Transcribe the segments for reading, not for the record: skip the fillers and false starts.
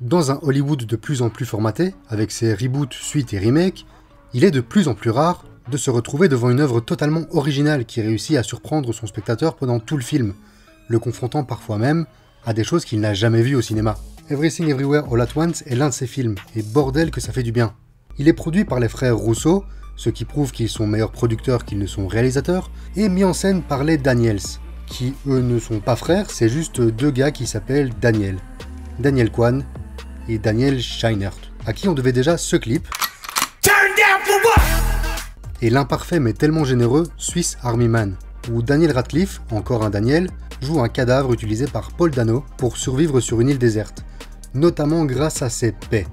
Dans un Hollywood de plus en plus formaté, avec ses reboots, suites et remakes, il est de plus en plus rare de se retrouver devant une œuvre totalement originale qui réussit à surprendre son spectateur pendant tout le film, le confrontant parfois même à des choses qu'il n'a jamais vues au cinéma. Everything Everywhere All at Once est l'un de ces films, et bordel que ça fait du bien. Il est produit par les frères Russo, ce qui prouve qu'ils sont meilleurs producteurs qu'ils ne sont réalisateurs, et mis en scène par les Daniels, qui eux ne sont pas frères, c'est juste deux gars qui s'appellent Daniel. Daniel Kwan et Daniel Scheinert, à qui on devait déjà ce clip, et l'imparfait mais tellement généreux Swiss Army Man, où Daniel Radcliffe, encore un Daniel, joue un cadavre utilisé par Paul Dano pour survivre sur une île déserte, notamment grâce à ses paix.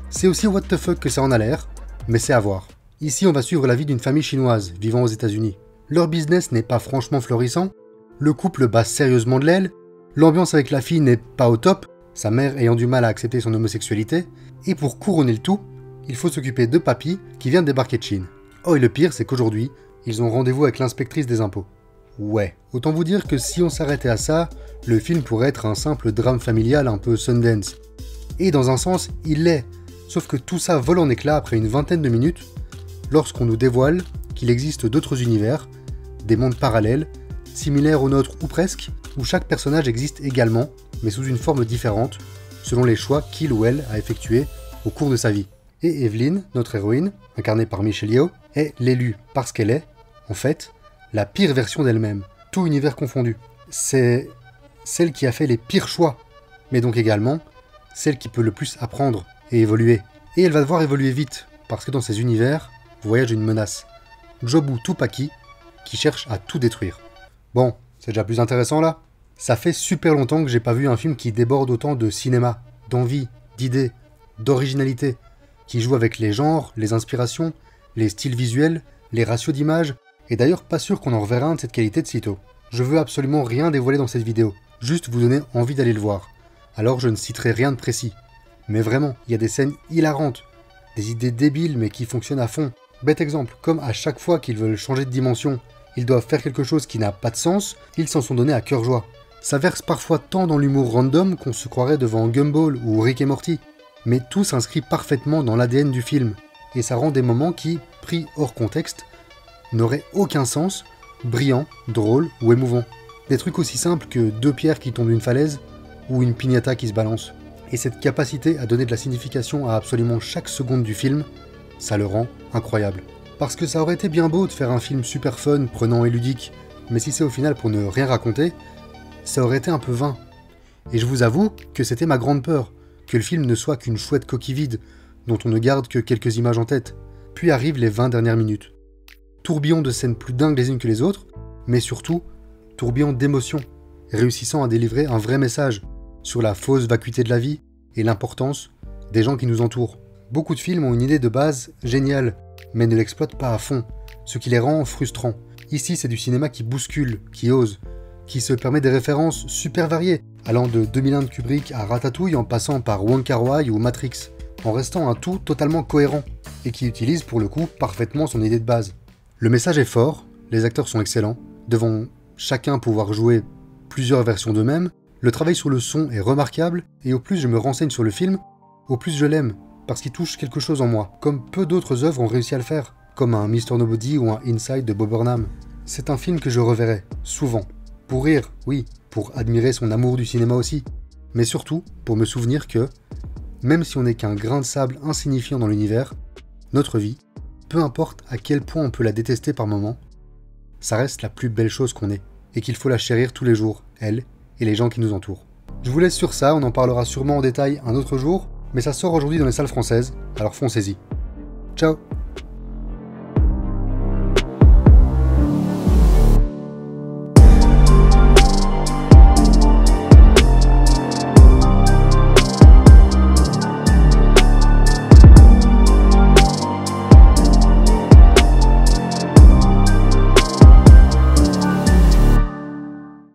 C'est aussi what the fuck que ça en a l'air, mais c'est à voir. Ici on va suivre la vie d'une famille chinoise vivant aux États-Unis. Leur business n'est pas franchement florissant, le couple bat sérieusement de l'aile, l'ambiance avec la fille n'est pas au top, sa mère ayant du mal à accepter son homosexualité, et pour couronner le tout, il faut s'occuper de papy qui vient de débarquer de Chine. Oh et le pire c'est qu'aujourd'hui, ils ont rendez-vous avec l'inspectrice des impôts. Ouais, autant vous dire que si on s'arrêtait à ça, le film pourrait être un simple drame familial un peu Sundance. Et dans un sens, il l'est, sauf que tout ça vole en éclats après une vingtaine de minutes, lorsqu'on nous dévoile qu'il existe d'autres univers, des mondes parallèles, similaires aux nôtres ou presque, où chaque personnage existe également, mais sous une forme différente, selon les choix qu'il ou elle a effectués au cours de sa vie. Et Evelyn, notre héroïne, incarnée par Michelle Yeoh, est l'élue parce qu'elle est, en fait, la pire version d'elle-même, tout univers confondu. C'est celle qui a fait les pires choix, mais donc également celle qui peut le plus apprendre et évoluer. Et elle va devoir évoluer vite, parce que dans ces univers voyage une menace, Jobu Tupaki, qui cherche à tout détruire. Bon, c'est déjà plus intéressant là. Ça fait super longtemps que j'ai pas vu un film qui déborde autant de cinéma, d'envie, d'idées, d'originalité, qui joue avec les genres, les inspirations, les styles visuels, les ratios d'images, et d'ailleurs pas sûr qu'on en reverra un de cette qualité de sitôt. Je veux absolument rien dévoiler dans cette vidéo, juste vous donner envie d'aller le voir. Alors je ne citerai rien de précis. Mais vraiment, il y a des scènes hilarantes, des idées débiles mais qui fonctionnent à fond. Bête exemple, comme à chaque fois qu'ils veulent changer de dimension, ils doivent faire quelque chose qui n'a pas de sens, ils s'en sont donnés à cœur joie. Ça verse parfois tant dans l'humour random qu'on se croirait devant Gumball ou Rick et Morty, mais tout s'inscrit parfaitement dans l'ADN du film, et ça rend des moments qui, pris hors contexte, n'auraient aucun sens, brillants, drôles ou émouvants. Des trucs aussi simples que deux pierres qui tombent d'une falaise, ou une piñata qui se balance. Et cette capacité à donner de la signification à absolument chaque seconde du film, ça le rend incroyable. Parce que ça aurait été bien beau de faire un film super fun, prenant et ludique, mais si c'est au final pour ne rien raconter, ça aurait été un peu vain. Et je vous avoue que c'était ma grande peur, que le film ne soit qu'une chouette coquille vide, dont on ne garde que quelques images en tête. Puis arrivent les 20 dernières minutes. Tourbillon de scènes plus dingues les unes que les autres, mais surtout, tourbillon d'émotions, réussissant à délivrer un vrai message sur la fausse vacuité de la vie et l'importance des gens qui nous entourent. Beaucoup de films ont une idée de base géniale, mais ne l'exploitent pas à fond, ce qui les rend frustrants. Ici, c'est du cinéma qui bouscule, qui ose, qui se permet des références super variées, allant de 2001 de Kubrick à Ratatouille en passant par Wong Kar-wai ou Matrix, en restant un tout totalement cohérent, et qui utilise pour le coup parfaitement son idée de base. Le message est fort, les acteurs sont excellents, devant chacun pouvoir jouer plusieurs versions d'eux-mêmes, le travail sur le son est remarquable, et au plus je me renseigne sur le film, au plus je l'aime, parce qu'il touche quelque chose en moi, comme peu d'autres œuvres ont réussi à le faire, comme un Mr. Nobody ou un Inside de Bob Burnham. C'est un film que je reverrai, souvent. Pour rire, oui, pour admirer son amour du cinéma aussi, mais surtout pour me souvenir que, même si on n'est qu'un grain de sable insignifiant dans l'univers, notre vie, peu importe à quel point on peut la détester par moments, ça reste la plus belle chose qu'on ait, et qu'il faut la chérir tous les jours, elle et les gens qui nous entourent. Je vous laisse sur ça, on en parlera sûrement en détail un autre jour, mais ça sort aujourd'hui dans les salles françaises, alors foncez-y. Ciao!